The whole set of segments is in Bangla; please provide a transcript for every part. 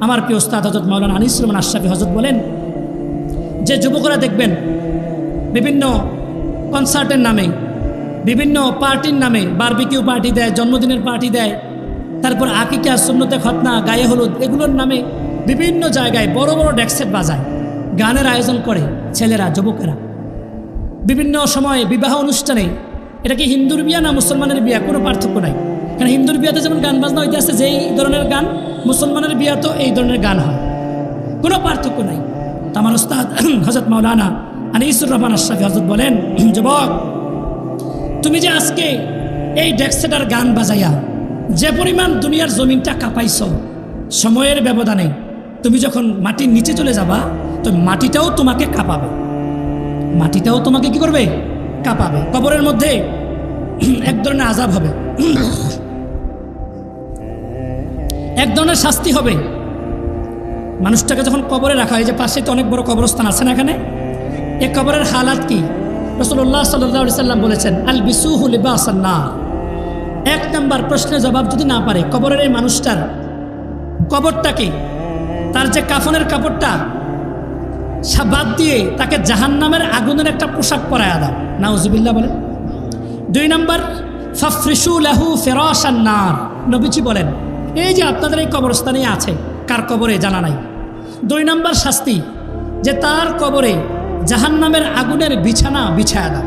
আমার প্রিয় ওস্তাদ হযরত মাওলানা আনিসুর রহমান আশরাফি হযরত বলেন যে যুবকরা দেখবেন বিভিন্ন কনসার্টের নামে, বিভিন্ন পার্টির নামে, বারবিকিউ পার্টি দেয়, জন্মদিনের পার্টি দেয়, তারপর আকিকা, সুন্নতে খতনা, গায়ে হলুদ, এগুলোর নামে বিভিন্ন জায়গায় বড় বড় ডেকসেট বাজায়, গানের আয়োজন করে ছেলেরা, যুবকেরা। বিভিন্ন সময়ে বিবাহ অনুষ্ঠানে, এটা কি হিন্দুর বিয়া না মুসলমানের বিয়া, কোনো পার্থক্য নাই। কারণ হিন্দুর বিয়াতে যেমন গান বাজনা হইতে আছে যেই ধরনের গান, মুসলমানের বিয়া তো এই ধরনের গান হয়, কোনো পার্থক্য নাই। তো আমার ওস্তাদ হযরত মাওলানা আনিসুর রহমান আশরাফি হযরত বলেন, যুবক তুমি যে আজকে এই ডেকসেটার গান বাজাইয়া যে পরিমাণ দুনিয়ার জমিনটা কাঁপাইছ, সময়ের ব্যবধানে তুমি যখন মাটির নিচে চলে যাবা তো মাটিটাও তোমাকে কাঁপাবে, মাটিটাও তোমাকে কি করবে? কাঁপাবে। কবরের মধ্যে এক ধরনের আযাব হবে, এক ধরনের শাস্তি হবে। মানুষটাকে যখন কবরে রাখা হয়, যে পাশে তো অনেক বড় কবরস্থান আছে না এখানে, এই কবরের হালাত কি? রাসূলুল্লাহ সাল্লাল্লাহু আলাইহি সাল্লাম বলেছেন, আল বিসুহু লিবাসান নার। এক নাম্বার প্রশ্নের জবাব যদি না পারে কবরের এই মানুষটার, কবরটাকে, তার যে কাফনের কাপড়টা বাদ দিয়ে তাকে জাহান্নামের আগুনের একটা পোশাক পরায়া দাও, নাউজুবিল্লাহ বলেন। 2 নাম্বার, ফাফরিশু লাহু ফিরাশান নার। নবীজি বলেন, এই যে আপনাদের এই কবরস্থানে আছে, কার কবরে জানা নাই। 2 নাম্বার শাস্তি, যে তার কবরে জাহান্নামের আগুনের বিছানা বিছায়া দাও।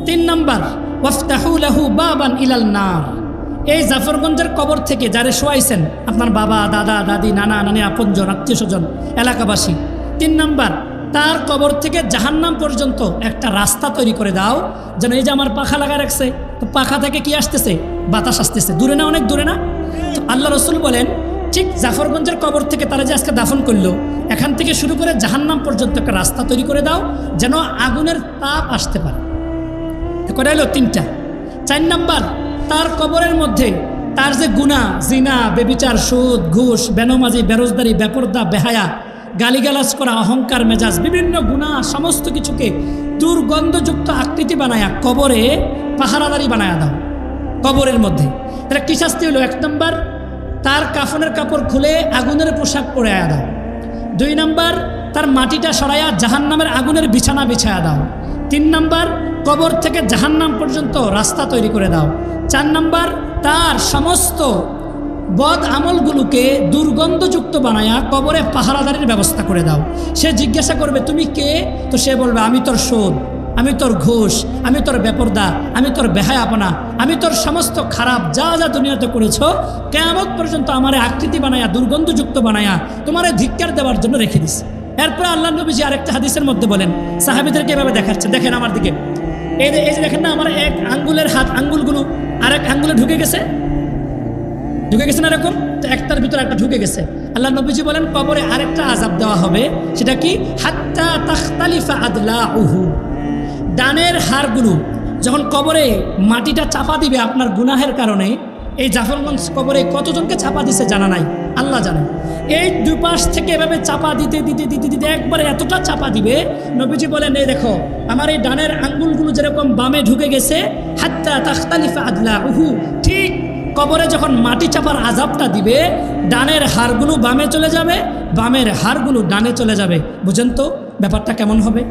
3 নাম্বার, ওয়াফতাহু লাহু বাবান ইলাল নার। এই জাফরগঞ্জের কবর থেকে যারে শোয়াইছেন, আপনার বাবা, দাদা, দাদি, নানা, নানি, আপনজন, আত্মীয় স্বজন, এলাকাবাসী, 3 নাম্বার, তার কবর থেকে জাহান্নাম পর্যন্ত একটা রাস্তা তৈরি করে দাও, যেন এই যে আমার পাখা লাগা রাখছে, তো পাখা থেকে কি আসতেছে? বাতাস আসতেছে, দূরে না, অনেক দূরে না। তো আল্লাহ রসুল বলেন, ঠিক জাফরগঞ্জের কবর থেকে তারা যে আজকে দাফন করলো, এখান থেকে শুরু করে জাহান্নাম পর্যন্ত একটা রাস্তা তৈরি করে দাও, যেন আগুনের তাপ আসতে পারে। করে এলো 3টা। 4 নাম্বার, তার কবরের মধ্যে তার যে গুনাহ, জিনা, বেবিচার, সুদ, ঘুষ, বেনমাজি, বেরোজগারি, বেপরদা, বেহায়া, গালিগালাজ করা, অহংকার, মেজাজ, বিভিন্ন গুনাহ, সমস্ত কিছুকে দুর্গন্ধযুক্ত আকৃতি বানায়া কবরে পাহারাদারি বানায়া দাও কবরের মধ্যে। তাহলে কি শাস্তি হলো? 1 নাম্বার, তার কাফনের কাপড় খুলে আগুনের পোশাক পরে দাও। 2 নাম্বার, তার মাটিটা সরাইয়া জাহান্নামের আগুনের বিছানা বিছায়া দাও। 3 নাম্বার, কবর থেকে জাহান্নাম পর্যন্ত রাস্তা তৈরি করে দাও। 4 নাম্বার, তার সমস্ত বদ আমলগুলোকে দুর্গন্ধযুক্ত বানায়া কবরে পাহারাদারির ব্যবস্থা করে দাও। সে জিজ্ঞাসা করবে তুমি কে? তো সে বলবে আমি তোর সুদ, আমি তোর ঘুষ, আমি তোর বেপরদা, আমি তোর বেহায়াপনা, আমি তোর সমস্ত খারাপ যা যা দুনিয়াতে করেছো, কিয়ামত পর্যন্ত আমারে আকৃতি বানায়া, দুর্গন্ধযুক্ত বানায়া তোমারে ধিক্কার দেওয়ার জন্য রেখে দিস। এরপরে আল্লাহ নবীজি আরেকটা হাদিসের মধ্যে বলেন, সাহাবীদেরকে এভাবে দেখাচ্ছে, দেখেন আমার দিকে, এই যে দেখেন না, আমার এক আঙ্গুলের হাত, আঙ্গুলগুলো আরেক আঙ্গুলে ঢুকে গেছে না এরকম, তো একটার ভিতরে একটা ঢুকে গেছে। আল্লাহ নবীজি বলেন, কবরে আরেকটা আযাব দেওয়া হবে, সেটা কি? হাত্তা তাখতালিফা আদলাউহু। ডানের হাড়গুলো যখন কবরে মাটিটা চাপা দিবে আপনার গুনাহের কারণে, এই জাফরগঞ্জ কবরে কতজনকে চাপা দিছে জানা নাই, আল্লাহ জানে। এই 2 পাশ থেকে এভাবে চাপা দিতে দিতে দিতে দিতে একবারে এতটা চাপা দিবে, নবীজি বলেন, এই দেখো আমার এই ডানের আঙ্গুলগুলো যেরকম বামে ঢুকে গেছে, হাত্তা তাখতালিফা আদলাউহু, ঠিক কবরে যখন মাটি চাপার আযাবটা দিবে, ডানের হাড়গুলো বামে চলে যাবে, বামের হাড়গুলো ডানে চলে যাবে। বুঝেন তো ব্যাপারটা কেমন হবে?